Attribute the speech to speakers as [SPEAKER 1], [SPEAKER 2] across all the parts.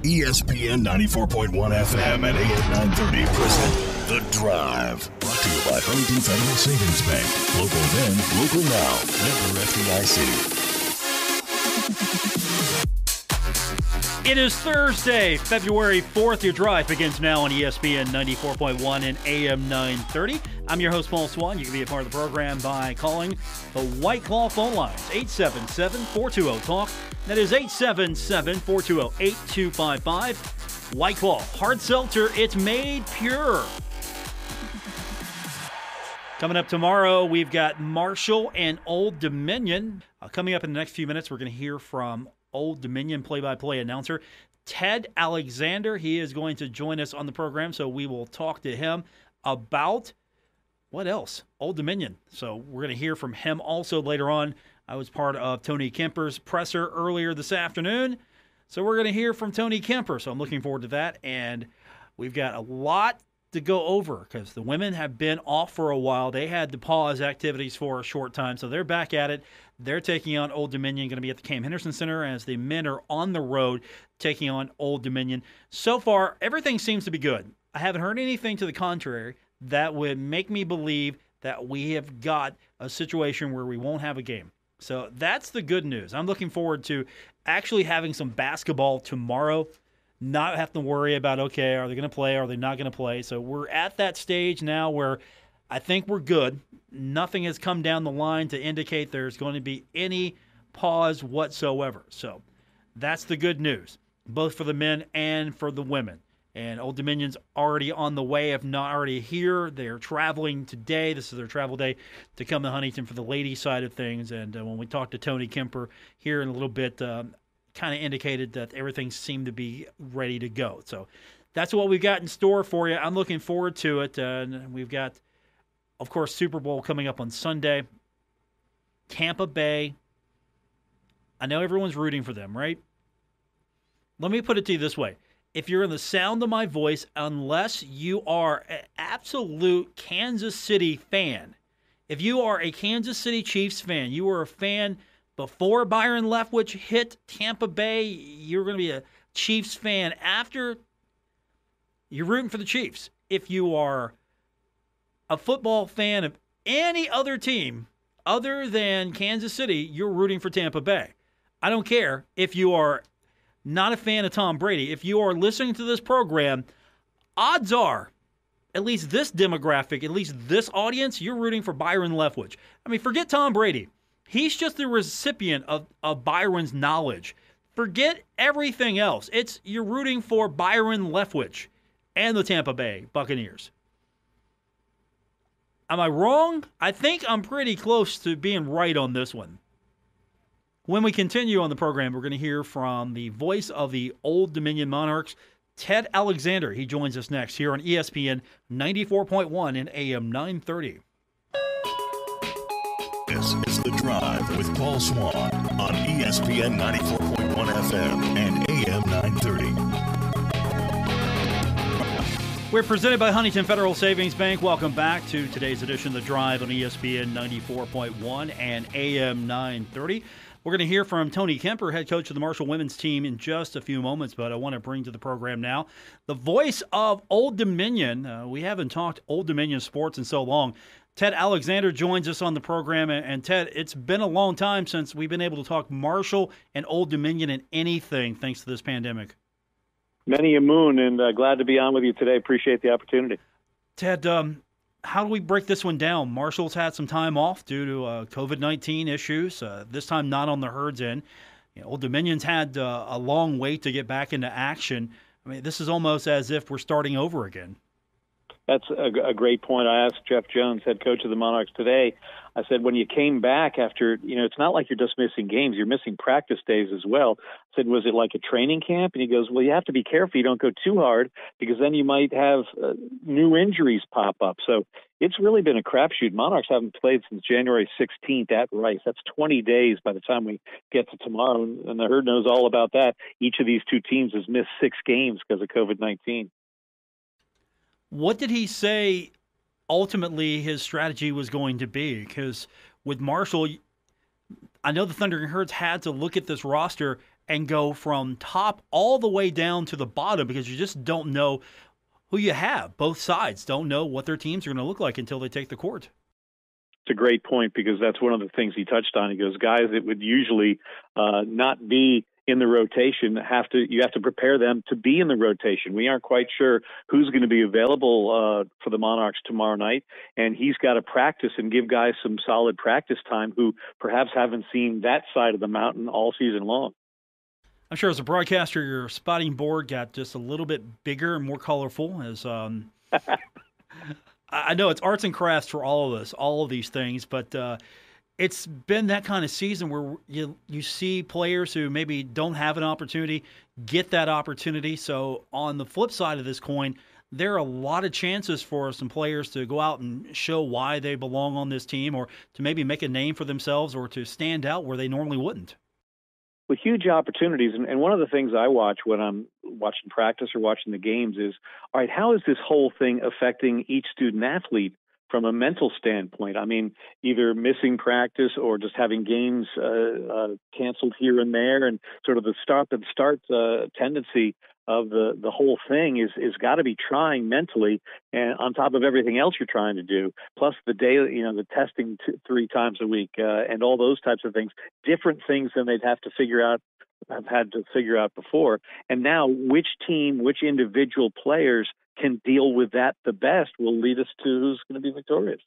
[SPEAKER 1] ESPN 94.1 FM and AM 930 present The Drive. Brought to you by Huntington Federal Savings Bank. Local then, local now. Member FDIC.
[SPEAKER 2] It is Thursday, February 4th. Your Drive begins now on ESPN 94.1 and AM 930. I'm your host, Paul Swann. You can be a part of the program by calling the White Claw phone lines, 877-420-TALK. That is 877-420-8255. White Claw, hard seltzer, it's made pure. Coming up tomorrow, we've got Marshall and Old Dominion. Coming up in the next few minutes, we're going to hear from Old Dominion play-by-play announcer Ted Alexander. He is going to join us on the program, so we will talk to him about, what else? Old Dominion. So we're going to hear from him also later on. I was part of Tony Kemper's presser earlier this afternoon, so we're going to hear from Tony Kemper. So I'm looking forward to that, and we've got a lot to go over because the women have been off for a while. They had to pause activities for a short time, so they're back at it. They're taking on Old Dominion, going to be at the Cam Henderson Center as the men are on the road taking on Old Dominion. So far, everything seems to be good. I haven't heard anything to the contrary that would make me believe that we have got a situation where we won't have a game. So that's the good news. I'm looking forward to actually having some basketball tomorrow, not have to worry about, okay, are they going to play, are they not going to play? So we're at that stage now where I think we're good. Nothing has come down the line to indicate there's going to be any pause whatsoever. So that's the good news, both for the men and for the women. And Old Dominion's already on the way, if not already here. They're traveling today. This is their travel day to come to Huntington for the ladies' side of things. And when we talked to Tony Kemper here in a little bit, kind of indicated that everything seemed to be ready to go. So that's what we've got in store for you. I'm looking forward to it. And we've got, of course, Super Bowl coming up on Sunday. Tampa Bay. I know everyone's rooting for them, right? Let me put it to you this way. If you're in the sound of my voice, unless you are an absolute Kansas City fan, if you are a Kansas City Chiefs fan, you were a fan before Byron Leftwich hit Tampa Bay, you're going to be a Chiefs fan after, you're rooting for the Chiefs. If you are a football fan of any other team other than Kansas City, you're rooting for Tampa Bay. I don't care if you are not a fan of Tom Brady. If you are listening to this program, odds are, at least this demographic, at least this audience, you're rooting for Byron Leftwich. I mean, forget Tom Brady. He's just the recipient of Byron's knowledge. Forget everything else. You're rooting for Byron Leftwich and the Tampa Bay Buccaneers. Am I wrong? I think I'm pretty close to being right on this one. When we continue on the program, we're going to hear from the voice of the Old Dominion Monarchs, Ted Alexander. He joins us next here on ESPN 94.1 and AM 930.
[SPEAKER 1] This is The Drive with Paul Swann on ESPN 94.1 FM and AM 930.
[SPEAKER 2] We're presented by Huntington Federal Savings Bank. Welcome back to today's edition of The Drive on ESPN 94.1 and AM 930. We're going to hear from Tony Kemper, head coach of the Marshall women's team, in just a few moments, but I want to bring to the program now the voice of Old Dominion. We haven't talked Old Dominion sports in so long. Ted Alexander joins us on the program. And Ted, it's been a long time since we've been able to talk Marshall and Old Dominion in anything thanks to this pandemic.
[SPEAKER 3] Many a moon, and glad to be on with you today. Appreciate the opportunity.
[SPEAKER 2] Ted, how do we break this one down? Marshall's had some time off due to COVID-19 issues, this time not on the Herd's end. Old Dominion's had a long wait to get back into action. I mean, this is almost as if we're starting over again.
[SPEAKER 3] That's a great point. I asked Jeff Jones, head coach of the Monarchs, today. I said, when you came back after, it's not like you're just missing games. You're missing practice days as well. I said, was it like a training camp? And he goes, well, you have to be careful. You don't go too hard because then you might have new injuries pop up. So it's really been a crapshoot. Monarchs haven't played since January 16th at Rice. That's 20 days by the time we get to tomorrow. And the Herd knows all about that. Each of these two teams has missed 6 games because of COVID-19.
[SPEAKER 2] What did he say ultimately his strategy was going to be? Because with Marshall, I know the Thundering Herds had to look at this roster and go from top all the way down to the bottom because you just don't know who you have. Both sides don't know what their teams are going to look like until they take the court.
[SPEAKER 3] It's a great point because that's one of the things he touched on. He goes, guys that would usually not be in the rotation you have to prepare them to be in the rotation. We aren't quite sure who's going to be available for the Monarchs tomorrow night, and he's got to practice and give guys some solid practice time who perhaps haven't seen that side of the mountain all season long.
[SPEAKER 2] I'm sure as a broadcaster, your spotting board got just a little bit bigger and more colorful. As I know it's arts and crafts for all of us, all of these things, but it's been that kind of season where you see players who maybe don't have an opportunity get that opportunity. So on the flip side of this coin, there are a lot of chances for some players to go out and show why they belong on this team, or to maybe make a name for themselves, or to stand out where they normally wouldn't.
[SPEAKER 3] With huge opportunities, and one of the things I watch when I'm watching practice or watching the games is, all right, how is this whole thing affecting each student athlete from a mental standpoint? I mean, either missing practice or just having games canceled here and there, and sort of the start tendency of the whole thing is got to be trying mentally, and on top of everything else you're trying to do, plus the daily, the testing 3 times a week, and all those types of things, different things than they'd have had to figure out before. And now which team, which individual players can deal with that the best will lead us to who's going to be victorious.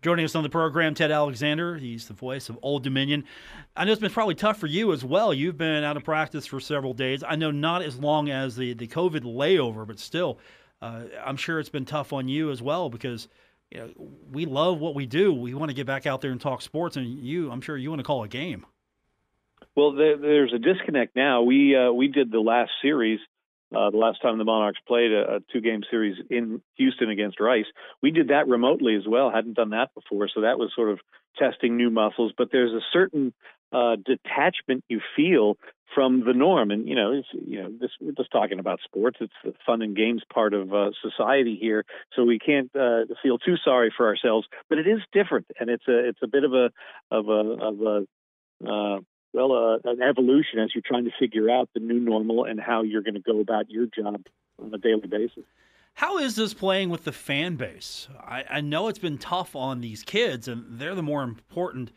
[SPEAKER 2] Joining us on the program, Ted Alexander. He's the voice of Old Dominion. I know it's been probably tough for you as well. You've been out of practice for several days. I know not as long as the COVID layover, but still, I'm sure it's been tough on you as well because we love what we do. We want to get back out there and talk sports, and I'm sure you want to call a game.
[SPEAKER 3] Well, there's a disconnect now. We did the last series. The last time the Monarchs played a 2-game series in Houston against Rice, we did that remotely as well. Hadn't done that before, so that was sort of testing new muscles. But there's a certain detachment you feel from the norm, and we're just talking about sports. It's the fun and games part of society here, so we can't feel too sorry for ourselves. But it is different, and it's a bit of an evolution as you're trying to figure out the new normal and how you're going to go about your job on a daily basis.
[SPEAKER 2] How is this playing with the fan base? I know it's been tough on these kids, and they're the more important,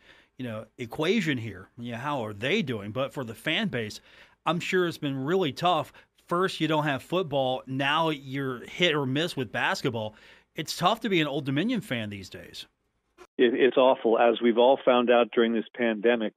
[SPEAKER 2] equation here. How are they doing? But for the fan base, I'm sure it's been really tough. First, you don't have football. Now you're hit or miss with basketball. It's tough to be an Old Dominion fan these days.
[SPEAKER 3] It's awful. As we've all found out during this pandemic,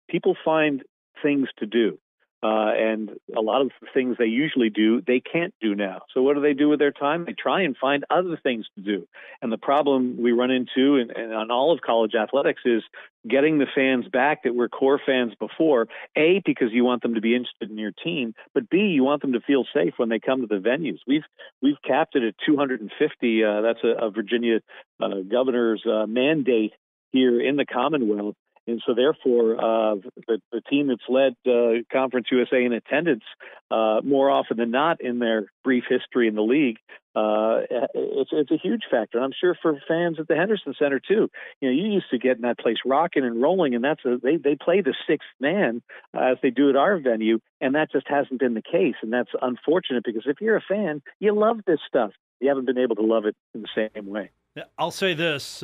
[SPEAKER 3] people find things to do, and a lot of the things they usually do, they can't do now. So what do they do with their time? They try and find other things to do. And the problem we run into and on all of college athletics is getting the fans back that were core fans before, A, because you want them to be interested in your team, but B, you want them to feel safe when they come to the venues. We've capped it at 250. That's a Virginia governor's mandate here in the Commonwealth. And so, therefore, the team that's led Conference USA in attendance more often than not in their brief history in the league, it's a huge factor. And I'm sure for fans at the Henderson Center too. You used to get in that place rocking and rolling, and they play the sixth man as they do at our venue, and that just hasn't been the case. And that's unfortunate because if you're a fan, you love this stuff. You haven't been able to love it in the same way.
[SPEAKER 2] I'll say this.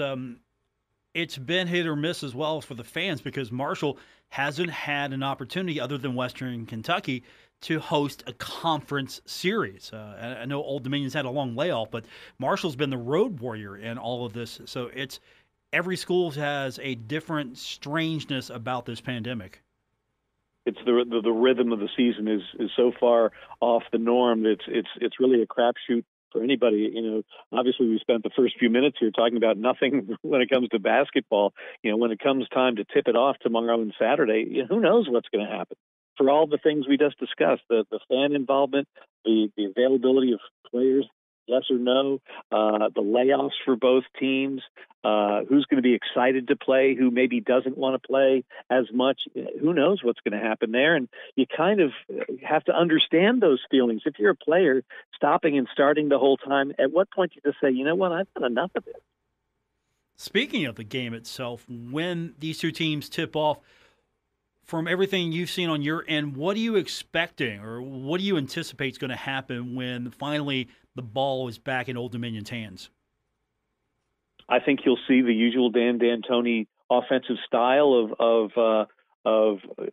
[SPEAKER 2] It's been hit or miss as well for the fans because Marshall hasn't had an opportunity other than Western Kentucky to host a conference series. I know Old Dominion's had a long layoff, but Marshall's been the road warrior in all of this. So every school has a different strangeness about this pandemic.
[SPEAKER 3] It's the rhythm of the season is so far off the norm. It's really a crapshoot for anybody. Obviously we spent the first few minutes here talking about nothing when it comes to basketball. When it comes time to tip it off tomorrow and Saturday, who knows what's going to happen. For all the things we just discussed, the fan involvement, the availability of players, yes or no, the layoffs for both teams, who's going to be excited to play, who maybe doesn't want to play as much. Who knows what's going to happen there? And you kind of have to understand those feelings. If you're a player stopping and starting the whole time, at what point do you just say, you know what, I've had enough of this?
[SPEAKER 2] Speaking of the game itself, when these two teams tip off, from everything you've seen on your end, what are you expecting or what do you anticipate is going to happen when finally the ball is back in Old Dominion's hands?
[SPEAKER 3] I think you'll see the usual Dan D'Antoni offensive style of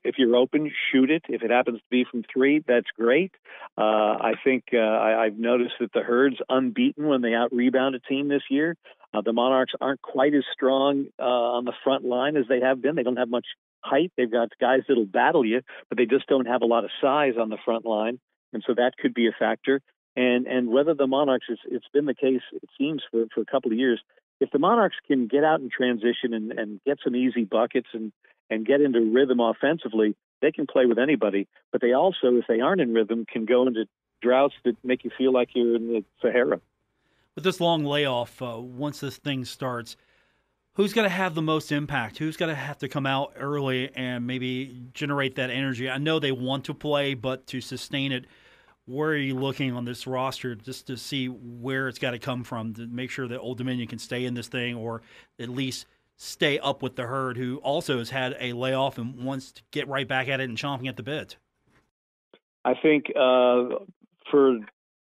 [SPEAKER 3] if you're open, shoot it. If it happens to be from three, that's great. I think I've noticed that the Herd's unbeaten when they out-rebound a team this year. The Monarchs aren't quite as strong on the front line as they have been. They don't have much height. They've got guys that'll battle you, but they just don't have a lot of size on the front line, and so that could be a factor. And whether the Monarchs, it's been the case, it seems, for a couple of years. If the Monarchs can get out in transition and get some easy buckets and get into rhythm offensively, they can play with anybody. But they also, if they aren't in rhythm, can go into droughts that make you feel like you're in the Sahara.
[SPEAKER 2] With this long layoff, once this thing starts, who's going to have the most impact? Who's going to have to come out early and maybe generate that energy? I know they want to play, but to sustain it, where are you looking on this roster just to see where it's got to come from to make sure that Old Dominion can stay in this thing or at least stay up with the Herd, who also has had a layoff and wants to get right back at it and chomping at the bit?
[SPEAKER 3] I think for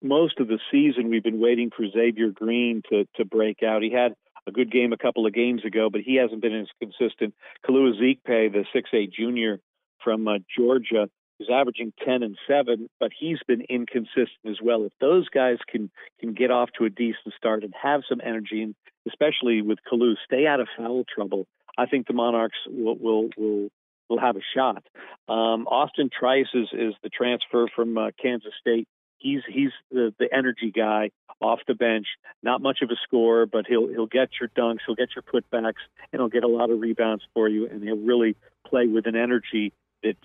[SPEAKER 3] most of the season, we've been waiting for Xavier Green to break out. He had a good game a couple of games ago, but he hasn't been as consistent. Kalua Zekpe, the 6'8 junior from Georgia, is averaging 10 and 7, but he's been inconsistent as well. If those guys can get off to a decent start and have some energy, and especially with Kalua, stay out of foul trouble, I think the Monarchs will have a shot. Austin Trice is the transfer from Kansas State. He's the energy guy off the bench. Not much of a scorer, but he'll get your dunks, he'll get your putbacks, and he'll get a lot of rebounds for you, and he'll really play with an energy that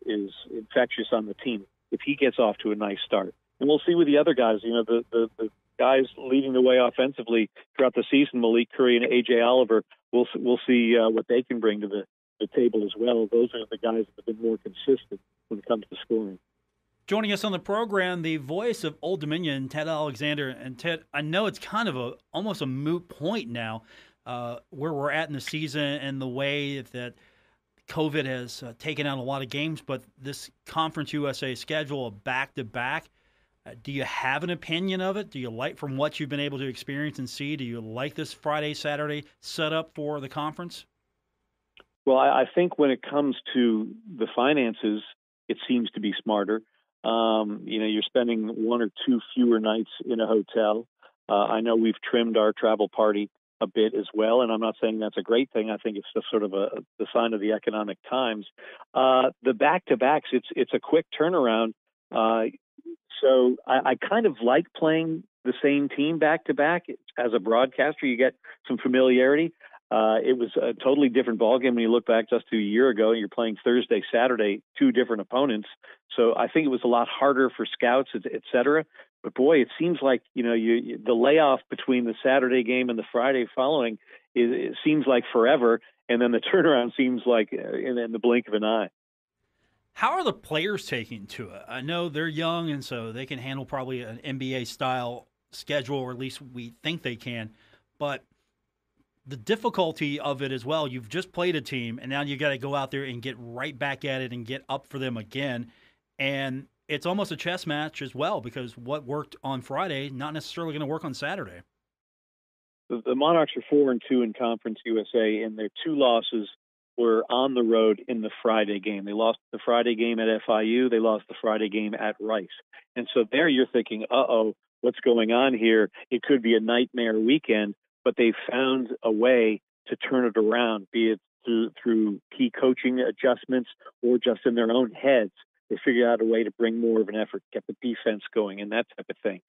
[SPEAKER 3] is infectious on the team if he gets off to a nice start. And we'll see with the other guys. You know, the guys leading the way offensively throughout the season, Malik Curry and A.J. Oliver, we'll see what they can bring to the table as well. Those are the guys that have been more consistent when it comes to scoring.
[SPEAKER 2] Joining us on the program, the voice of Old Dominion, Ted Alexander. And Ted, I know it's kind of almost a moot point now where we're at in the season and the way that COVID has taken out a lot of games, but this Conference USA schedule of back-to-back, do you have an opinion of it? Do you like, from what you've been able to experience and see, do you like this Friday, Saturday setup for the conference?
[SPEAKER 3] Well, I think when it comes to the finances, it seems to be smarter. You're spending one or two fewer nights in a hotel. I know we've trimmed our travel party a bit as well, and I'm not saying that's a great thing. I think it's just sort of the sign of the economic times. The back-to-backs, it's a quick turnaround. So I kind of like playing the same team back-to-back. As a broadcaster, you get some familiarity. It was a totally different ballgame when you look back just to a year ago, and you're playing Thursday, Saturday, two different opponents. So I think it was a lot harder for scouts, et cetera. But boy, it seems like the layoff between the Saturday game and the Friday following it seems like forever, and then the turnaround seems like in the blink of an eye.
[SPEAKER 2] How are the players taking to it? I know they're young, and so they can handle probably an NBA-style schedule, or at least we think they can. But the difficulty of it as well, you've just played a team, and now you got to go out there and get right back at it and get up for them again. And it's almost a chess match as well, because what worked on Friday, not necessarily going to work on Saturday.
[SPEAKER 3] The Monarchs are 4-2 in Conference USA, and their two losses were on the road in the Friday game. They lost the Friday game at FIU. They lost the Friday game at Rice. And so there you're thinking, what's going on here? It could be a nightmare weekend, but they found a way to turn it around, be it through key coaching adjustments or just in their own heads. They figure out a way to bring more of an effort, get the defense going, and that type of thing.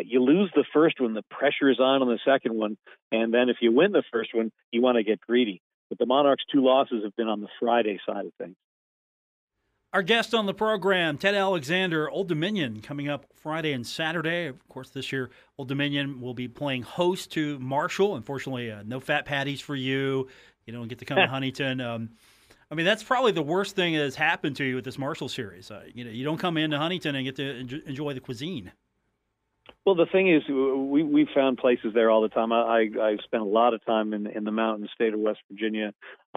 [SPEAKER 3] You lose the first one, the pressure is on the second one, and then if you win the first one, you want to get greedy. But the Monarchs' two losses have been on the Friday side of things.
[SPEAKER 2] Our guest on the program, Ted Alexander, Old Dominion, coming up Friday and Saturday. Of course, this year, Old Dominion will be playing host to Marshall. Unfortunately, no fat patties for you. You don't get to come to Huntington. That's probably the worst thing that has happened to you with this Marshall series. You don't come into Huntington and get to enjoy the cuisine.
[SPEAKER 3] Well, the thing is, we found places there all the time. I spent a lot of time in the mountain state of West Virginia.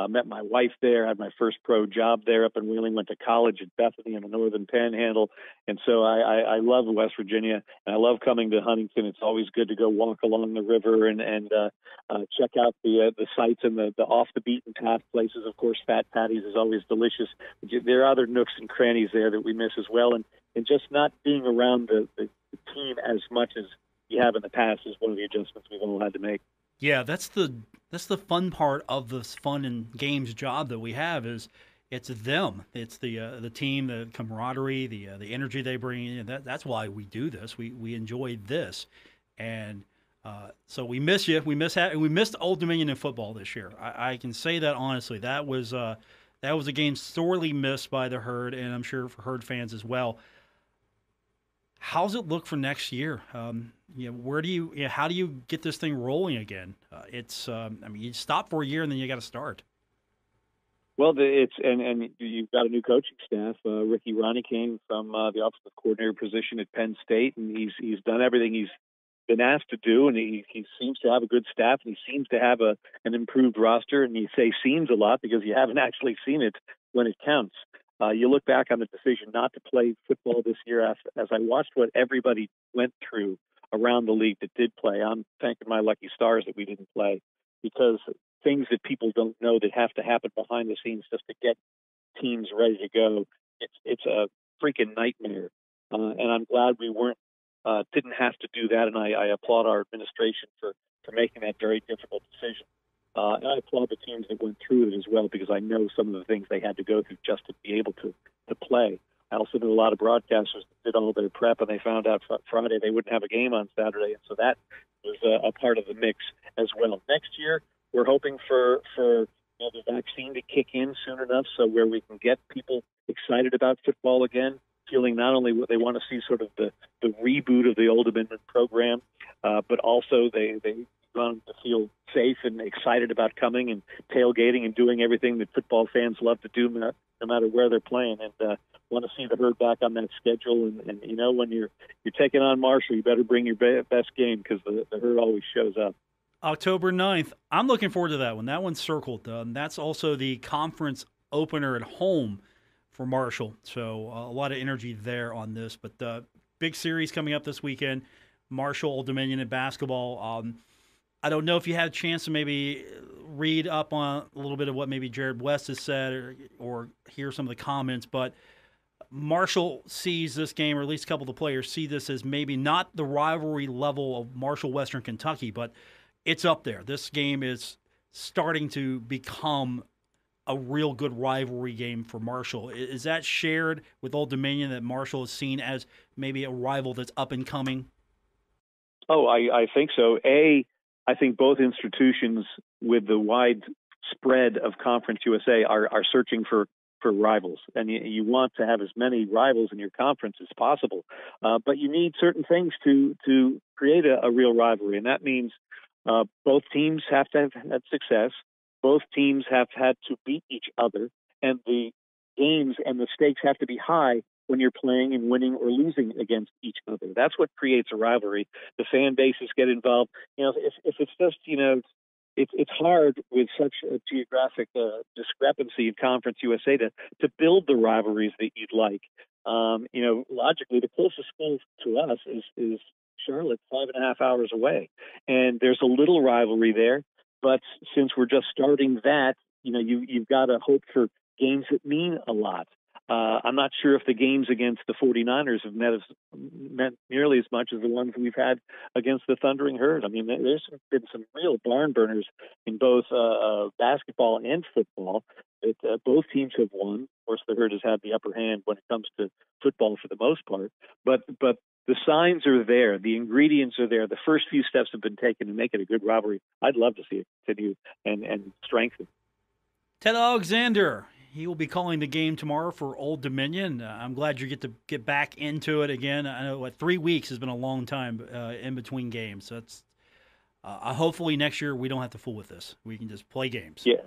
[SPEAKER 3] Met my wife there, had my first pro job there up in Wheeling, went to college at Bethany in the Northern Panhandle. And so I love West Virginia, and I love coming to Huntington. It's always good to go walk along the river and check out the sites and the off the beaten path places. Of course, Fat Patty's is always delicious. There are other nooks and crannies there that we miss as well. And just not being around the team as much as you have in the past is one of the adjustments we've all had to make.
[SPEAKER 2] Yeah, that's the fun part of this fun and games job that we have is it's them. It's the team, the camaraderie, the energy they bring in. That's why we do this. We enjoy this, and so we miss you. We missed Old Dominion in football this year. I can say that honestly. That was a game sorely missed by the Herd, and I'm sure for Herd fans as well. How's it look for next year? Where do you? How do you get this thing rolling again? You stop for a year and then you got to start.
[SPEAKER 3] Well, and you've got a new coaching staff. Ricky Ronnie came from the offensive coordinator position at Penn State, and he's done everything he's been asked to do, and he seems to have a good staff, and he seems to have an improved roster. And you say "seems" a lot because you haven't actually seen it when it counts. You look back on the decision not to play football this year as I watched what everybody went through around the league that did play. I'm thanking my lucky stars that we didn't play, because things that people don't know that have to happen behind the scenes just to get teams ready to go, it's a freaking nightmare. And I'm glad we didn't have to do that, and I applaud our administration for making that very difficult decision. And I applaud the teams that went through it as well, because I know some of the things they had to go through just to be able to play. I also knew a lot of broadcasters that did all their prep, and they found out Friday they wouldn't have a game on Saturday, and so that was a part of the mix as well. Next year, we're hoping for the vaccine to kick in soon enough so where we can get people excited about football again, feeling not only what they want to see sort of the reboot of the Old Dominion program, but also they want to feel safe and excited about coming and tailgating and doing everything that football fans love to do no matter where they're playing, and want to see the Herd back on that schedule. And when you're taking on Marshall, you better bring your best game, because the Herd always shows up.
[SPEAKER 2] October 9th. I'm looking forward to that one. That one's circled. That's also the conference opener at home for Marshall. So a lot of energy there on this. But big series coming up this weekend. Marshall, Old Dominion in basketball. I don't know if you had a chance to maybe read up on a little bit of what maybe Jared West has said or hear some of the comments, but Marshall sees this game, or at least a couple of the players see this as maybe not the rivalry level of Marshall Western Kentucky, but it's up there. This game is starting to become a real good rivalry game for Marshall. Is that shared with Old Dominion, that Marshall is seen as maybe a rival that's up and coming?
[SPEAKER 3] Oh, I think so. I think both institutions with the wide spread of Conference USA are searching for rivals, and you want to have as many rivals in your conference as possible. But you need certain things to create a real rivalry, and that means both teams have to have had success. Both teams have had to beat each other, and the games and the stakes have to be high when you're playing and winning or losing against each other. That's what creates a rivalry. The fan bases get involved. If it's just, it's hard with such a geographic discrepancy in Conference USA to build the rivalries that you'd like. Logically, the closest school to us is Charlotte, 5.5 hours away. And there's a little rivalry there. But since we're just starting that, you've got to hope for games that mean a lot. I'm not sure if the games against the 49ers have meant nearly as much as the ones we've had against the Thundering Herd. I mean, there's been some real barn burners in both basketball and football that both teams have won. Of course, the Herd has had the upper hand when it comes to football for the most part. But the signs are there. The ingredients are there. The first few steps have been taken to make it a good rivalry. I'd love to see it continue and strengthen.
[SPEAKER 2] Ted Alexander. He will be calling the game tomorrow for Old Dominion. I'm glad you get to get back into it again. I know 3 weeks has been a long time in between games. So that's hopefully next year we don't have to fool with this. We can just play games.
[SPEAKER 3] Yeah,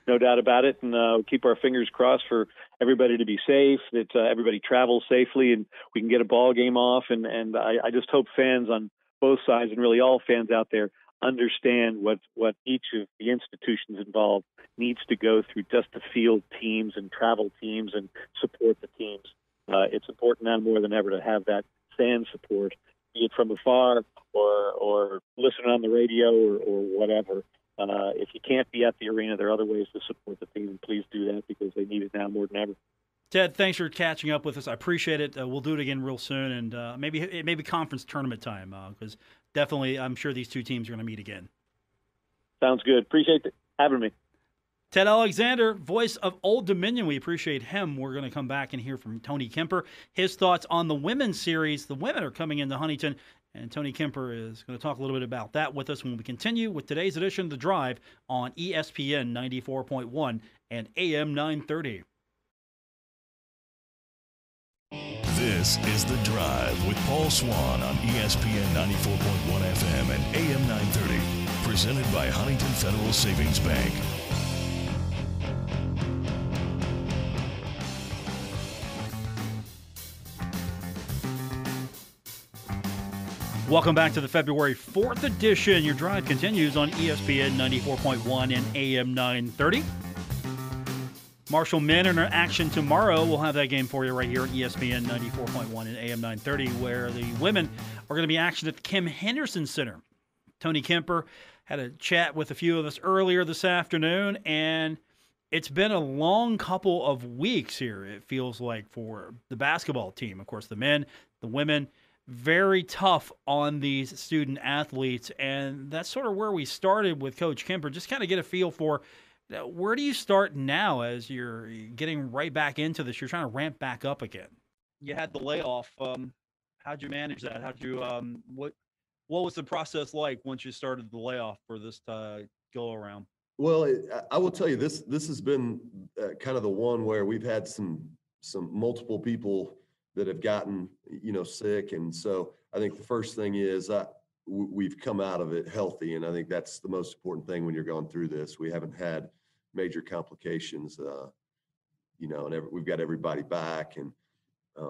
[SPEAKER 3] no doubt about it. And keep our fingers crossed for everybody to be safe, that everybody travels safely, and we can get a ball game off. And I just hope fans on both sides, and really all fans out there, understand what each of the institutions involved needs to go through just to field teams and travel teams and support the teams. It's important now more than ever to have that fan support, be it from afar or listening on the radio or whatever. If you can't be at the arena, there are other ways to support the team, and please do that because they need it now more than ever.
[SPEAKER 2] Ted, thanks for catching up with us. I appreciate it. We'll do it again real soon, and maybe conference tournament time because definitely I'm sure these two teams are going to meet again.
[SPEAKER 3] Sounds good. Appreciate having me.
[SPEAKER 2] Ted Alexander, voice of Old Dominion. We appreciate him. We're going to come back and hear from Tony Kemper. His thoughts on the women's series. The women are coming into Huntington, and Tony Kemper is going to talk a little bit about that with us when we continue with today's edition of The Drive on ESPN 94.1 and AM 930.
[SPEAKER 1] This is The Drive with Paul Swann on ESPN 94.1 FM and AM 930. Presented by Huntington Federal Savings Bank.
[SPEAKER 2] Welcome back to the February 4th edition. Your drive continues on ESPN 94.1 and AM 930. Marshall men are in action tomorrow. We'll have that game for you right here at ESPN 94.1 and AM 930, where the women are going to be in action at the Kim Henderson Center. Tony Kemper had a chat with a few of us earlier this afternoon, and it's been a long couple of weeks here, it feels like, for the basketball team. Of course, the men, the women, very tough on these student athletes, and that's sort of where we started with Coach Kemper. Just kind of get a feel for where do you start now as you're getting right back into this? You're trying to ramp back up again. You had the layoff. How'd you manage that? How'd you what was the process like once you started the layoff for this go around?
[SPEAKER 4] Well, I will tell you this has been kind of the one where we've had some multiple people that have gotten, sick. And so I think the first thing is we've come out of it healthy. And I think that's the most important thing when you're going through this. We haven't had major complications, and we've got everybody back, and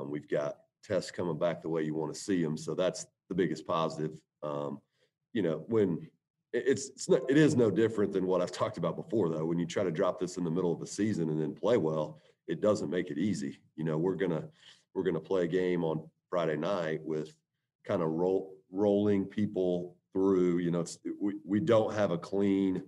[SPEAKER 4] we've got tests coming back the way you want to see them. So that's the biggest positive. When it is no different than what I've talked about before, though. When you try to drop this in the middle of the season and then play well, it doesn't make it easy. We're gonna play a game on Friday night with kind of rolling people through. We don't have a clean,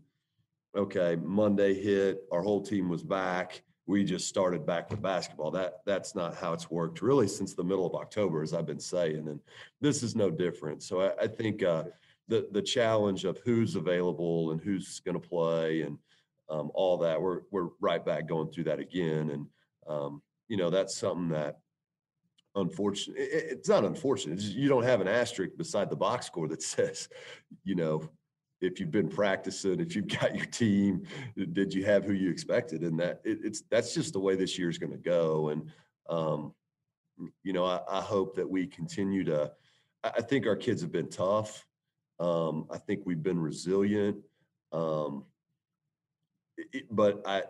[SPEAKER 4] okay, Monday hit, our whole team was back, we just started back with basketball. That's not how it's worked really since the middle of October, as I've been saying, and this is no different. So I think the challenge of who's available and who's going to play and all that, we're right back going through that again. And that's something that, unfortunate. It's not unfortunate. It's just, you don't have an asterisk beside the box score that says, if you've been practicing, if you've got your team, did you have who you expected? And that's just the way this year's going to go. And I hope that we continue to. I think our kids have been tough. I think we've been resilient. But I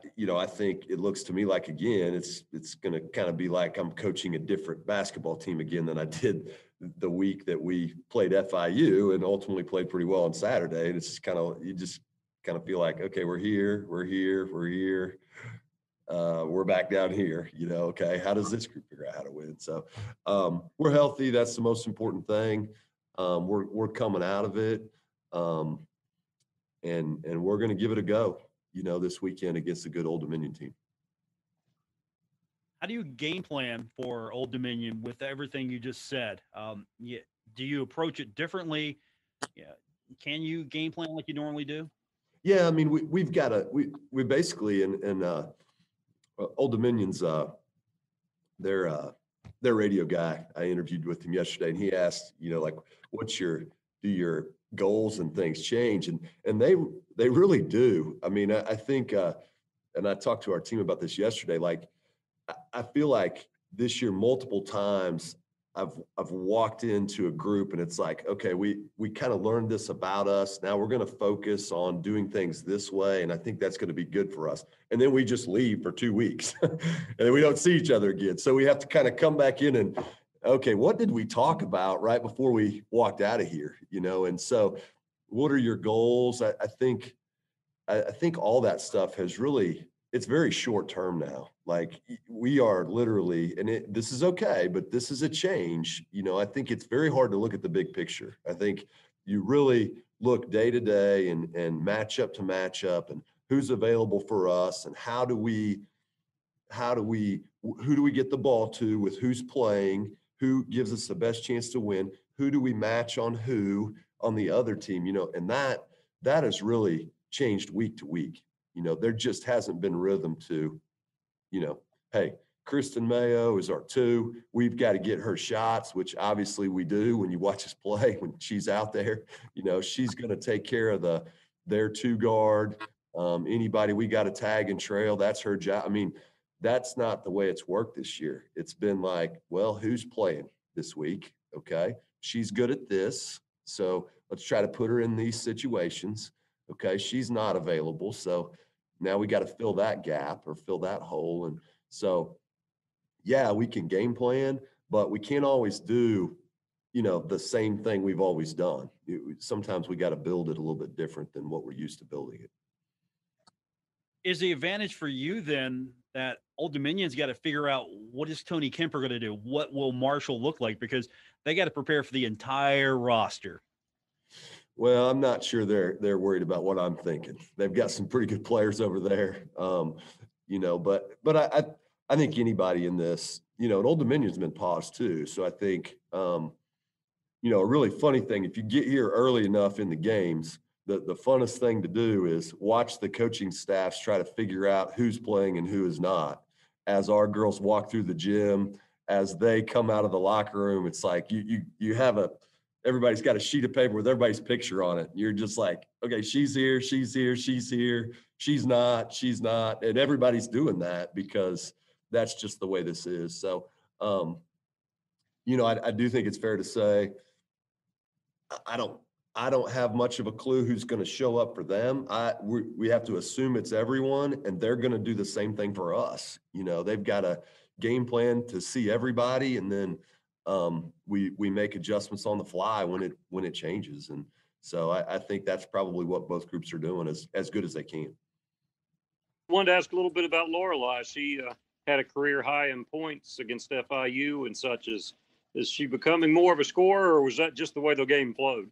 [SPEAKER 4] think it looks to me like, again, it's going to kind of be like I'm coaching a different basketball team again than I did the week that we played FIU and ultimately played pretty well on Saturday. And it's just you just kind of feel like, okay, we're here. We're back down here, okay, how does this group figure out how to win? So we're healthy. That's the most important thing. We're coming out of it. And we're going to give it a go. This weekend against a good Old Dominion team.
[SPEAKER 2] How do you game plan for Old Dominion with everything you just said? Do you approach it differently? Yeah. Can you game plan like you normally do?
[SPEAKER 4] Yeah, I mean, we've got we basically in Old Dominion's their radio guy. I interviewed with him yesterday, and he asked, do your goals and things change? And they really do. I mean, I think, and I talked to our team about this yesterday, like, I feel like this year, multiple times I've walked into a group and it's like, okay, we kind of learned this about us. Now we're going to focus on doing things this way. And I think that's going to be good for us. And then we just leave for 2 weeks and then we don't see each other again. So we have to kind of come back in and, okay, what did we talk about right before we walked out of here? And so what are your goals? I think all that stuff has really, it's very short term now. Like we are literally, and this is okay, but this is a change. I think it's very hard to look at the big picture. I think you really look day to day and matchup to matchup and who's available for us and who do we get the ball to with who's playing, who gives us the best chance to win, who do we match on who on the other team, and that has really changed week to week. There just hasn't been rhythm to, hey, Kristen Mayo is our 2. We've got to get her shots, which obviously we do when you watch us play, when she's out there, she's going to take care of their 2 guard. Anybody we got to tag and trail, that's her job. I mean, that's not the way it's worked this year. It's been like, well, who's playing this week? Okay. She's good at this. So let's try to put her in these situations. Okay. She's not available. So now we got to fill that gap or fill that hole. And so, yeah, we can game plan, but we can't always do, the same thing we've always done. Sometimes we got to build it a little bit different than what we're used to building it.
[SPEAKER 2] Is the advantage for you then that Old Dominion's got to figure out what is Tony Kemper going to do? What will Marshall look like? Because they got to prepare for the entire roster.
[SPEAKER 4] Well, I'm not sure they're worried about what I'm thinking. They've got some pretty good players over there, but I think anybody in this, and Old Dominion's been paused too. So I think, a really funny thing, if you get here early enough in the games, the funnest thing to do is watch the coaching staffs try to figure out who's playing and who is not. As our girls walk through the gym, as they come out of the locker room, it's like you have everybody's got a sheet of paper with everybody's picture on it. You're just like, okay, she's here, she's here, she's here, she's not. And everybody's doing that because that's just the way this is. So, I do think it's fair to say, I don't have much of a clue who's going to show up for them. We have to assume it's everyone, and they're going to do the same thing for us. They've got a game plan to see everybody, and then we make adjustments on the fly when it changes. And so I think that's probably what both groups are doing as good as they can.
[SPEAKER 5] I wanted to ask a little bit about Lorelei. She had a career high in points against FIU and such. Is she becoming more of a scorer, or was that just the way the game flowed?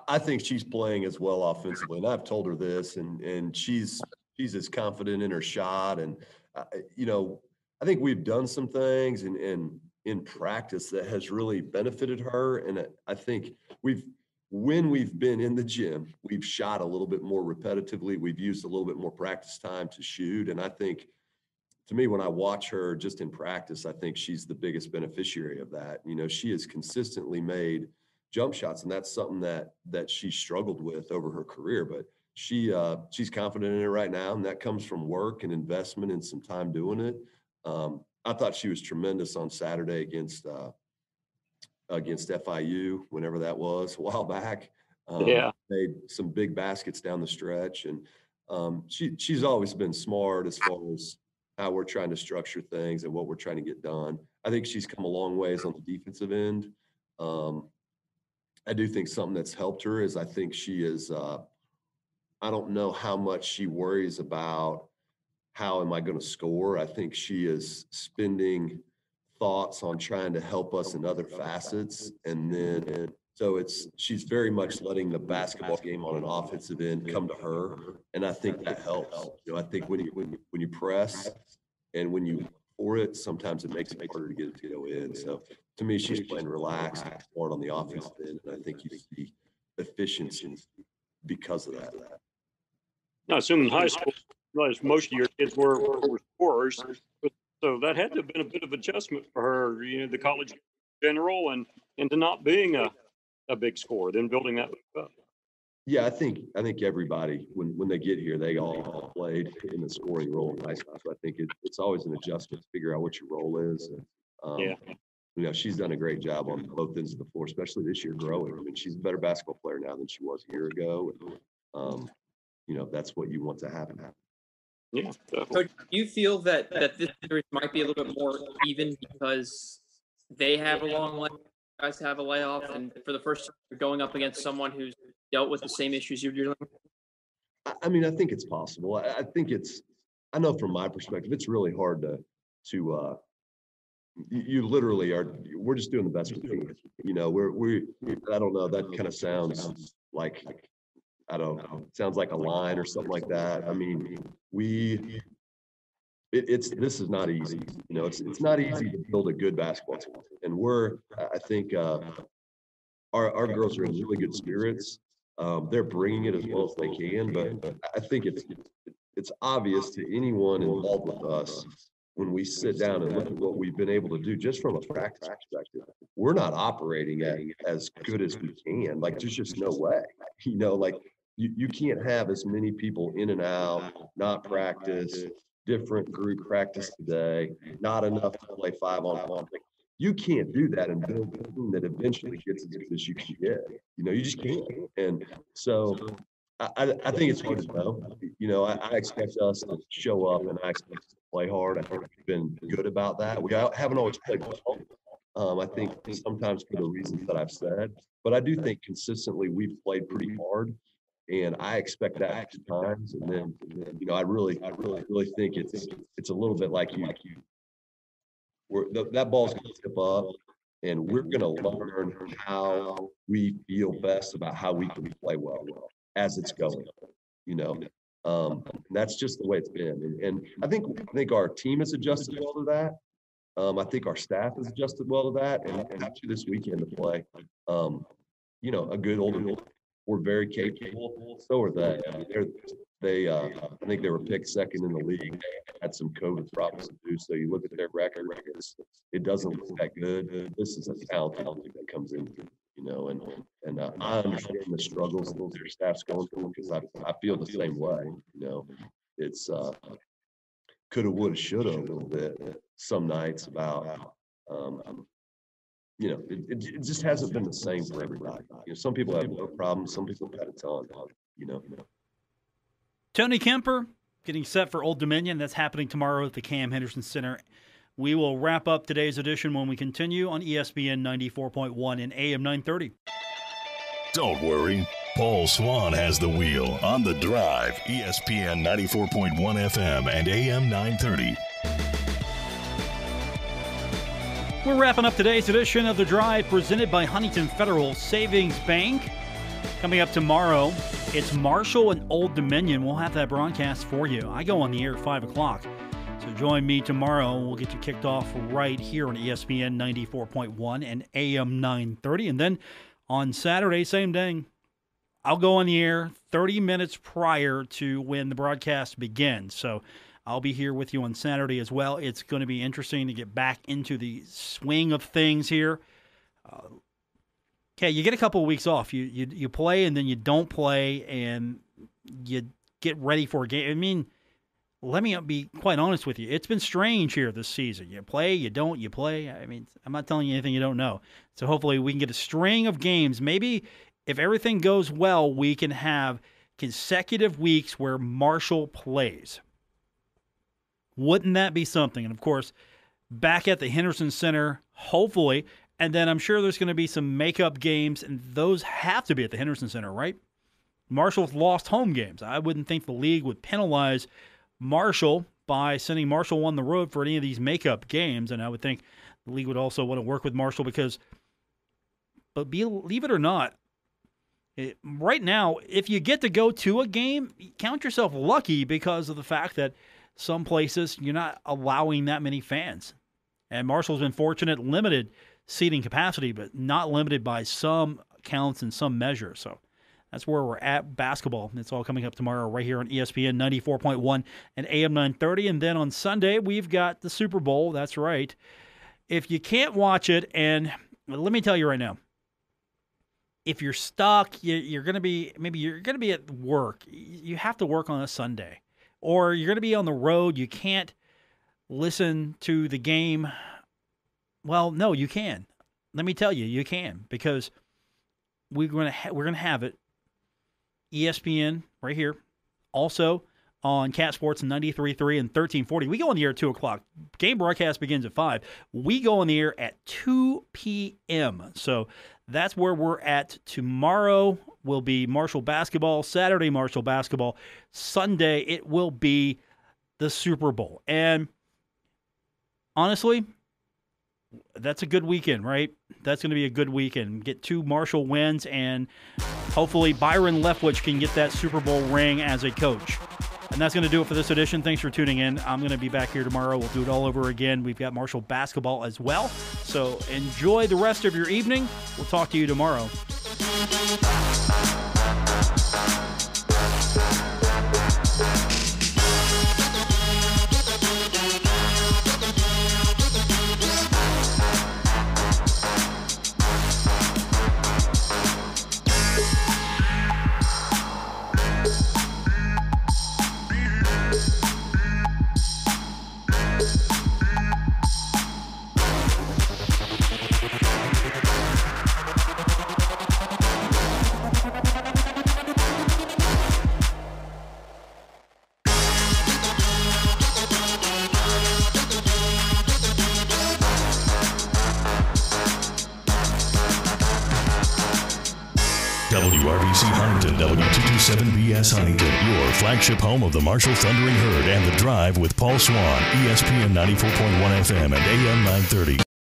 [SPEAKER 4] I think she's playing as well offensively, and I've told her this, and she's as confident in her shot. And I think we've done some things in practice that has really benefited her. And I think when we've been in the gym, we've shot a little bit more repetitively. We've used a little bit more practice time to shoot. And I think, to me, when I watch her just in practice, I think she's the biggest beneficiary of that. She has consistently made jump shots, and that's something that she struggled with over her career. But she's confident in it right now, and that comes from work and investment and some time doing it. I thought she was tremendous on Saturday against FIU, whenever that was, a while back. Made some big baskets down the stretch, and she's always been smart as far as how we're trying to structure things and what we're trying to get done. I think she's come a long ways on the defensive end. I do think something that's helped her is I think she is, I don't know how much she worries about how am I going to score. I think she is spending thoughts on trying to help us in other facets. And then, so she's very much letting the basketball game on an offensive end come to her. And I think that helps. I think when you press and when you for it, sometimes it makes it harder to get it to go in. So to me, she's playing relaxed, smart on the offensive end. And I think you see efficiency because of that.
[SPEAKER 5] Now, assuming high school, most of your kids were scorers, so that had to have been a bit of adjustment for her, the college in general, and to not being a big scorer, then building that up.
[SPEAKER 4] Yeah, I think everybody, when they get here, they all played in the scoring role in high school. So I think it's always an adjustment to figure out what your role is. And, she's done a great job on both ends of the floor, especially this year growing. I mean, she's a better basketball player now than she was a year ago. And, that's what you want to happen.
[SPEAKER 5] Yeah.
[SPEAKER 6] So do you feel that this series might be a little bit more even because they have a long leg guys to have a layoff, and for the first time, you're going up against someone who's dealt with the same issues you're dealing with?
[SPEAKER 4] I mean, I think it's possible. I think I know from my perspective, it's really hard you literally we're just doing the best we can. You know, I don't know, that kind of sounds like, I don't know, sounds like a line or something like that. I mean, this is not easy. You know, it's not easy to build a good basketball team. And I think, our girls are in really good spirits. They're bringing it as well as they can, but I think it's obvious to anyone involved with us when we sit down and look at what we've been able to do just from a practice perspective. We're not operating at as good as we can. Like, there's just no way. You know, like you can't have as many people in and out, not practice, different group practice today, not enough to play 5-on-5. Like, you can't do that and build a team that eventually gets as good as you can get. You know, you just can't. And so I think it's hard to know. You know, I expect us to show up and I expect us to play hard. I think we've been good about that. We haven't always played well. I think sometimes for the reasons that I've said, but I do think consistently we've played pretty hard. And I expect that at times. And then, you know, I really think it's a little bit like that ball's going to tip up, and we're going to learn how we feel best about how we can play well as it's going. You know, and that's just the way it's been. And I think our team has adjusted well to that. I think our staff has adjusted well to that. And after this weekend to play, you know, a good older. We're very capable. So are they. I mean, I think they were picked second in the league. They had some COVID problems too. So you look at their record, it doesn't look that good. This is a talented league that comes in, you know, and I understand the struggles that their staff's going through because I feel the same way. You know, it's coulda, woulda, shoulda a little bit some nights about. You know, it just hasn't been the same for everybody. You know, some people have no problems. Some people have had a ton. You know.
[SPEAKER 2] Tony Kemper getting set for Old Dominion. That's happening tomorrow at the Cam Henderson Center. We will wrap up today's edition when we continue on ESPN 94.1 and AM 930.
[SPEAKER 1] Don't worry. Paul Swann has the wheel on The Drive, ESPN 94.1 FM and AM 930.
[SPEAKER 2] We're wrapping up today's edition of The Drive presented by Huntington Federal Savings Bank. Coming up tomorrow, it's Marshall and Old Dominion. We'll have that broadcast for you. I go on the air at 5 o'clock. So join me tomorrow. We'll get you kicked off right here on ESPN 94.1 and AM 930. And then on Saturday, same thing. I'll go on the air 30 minutes prior to when the broadcast begins. So I'll be here with you on Saturday as well. It's going to be interesting to get back into the swing of things here. Okay, you get a couple of weeks off. You play and then you don't play and you get ready for a game. I mean, let me be quite honest with you. It's been strange here this season. You play, you don't, you play. I mean, I'm not telling you anything you don't know. So hopefully we can get a string of games. Maybe if everything goes well, we can have consecutive weeks where Marshall plays. Wouldn't that be something? And, of course, back at the Henderson Center, hopefully, and then I'm sure there's going to be some makeup games, and those have to be at the Henderson Center, right? Marshall's lost home games. I wouldn't think the league would penalize Marshall by sending Marshall on the road for any of these makeup games, and I would think the league would also want to work with Marshall because, but believe it or not, right now, if you get to go to a game, count yourself lucky because of the fact that some places you're not allowing that many fans. And Marshall's been fortunate, limited seating capacity, but not limited by some counts and some measures. So that's where we're at basketball. It's all coming up tomorrow right here on ESPN 94.1 and AM 930. And then on Sunday, we've got the Super Bowl. That's right. If you can't watch it, and let me tell you right now, if you're stuck, you're going to be at work. You have to work on a Sunday. Or you're going to be on the road. You can't listen to the game. Well, no, you can. Let me tell you, you can, because we're going to have it. ESPN right here. Also on Cat Sports 93.3 and 1340. We go on the air at 2 o'clock. Game broadcast begins at 5. We go on the air at 2 p.m. So that's where we're at. Tomorrow will be Marshall basketball. Saturday, Marshall basketball. Sunday, it will be the Super Bowl. And honestly, that's a good weekend, right? That's going to be a good weekend. Get 2 Marshall wins, and hopefully Byron Leftwich can get that Super Bowl ring as a coach. And that's going to do it for this edition. Thanks for tuning in. I'm going to be back here tomorrow. We'll do it all over again. We've got Marshall basketball as well. So enjoy the rest of your evening. We'll talk to you tomorrow.
[SPEAKER 1] WRBC Huntington, W227BS Huntington, your flagship home of the Marshall Thundering Herd and The Drive with Paul Swann, ESPN 94.1 FM and AM 930.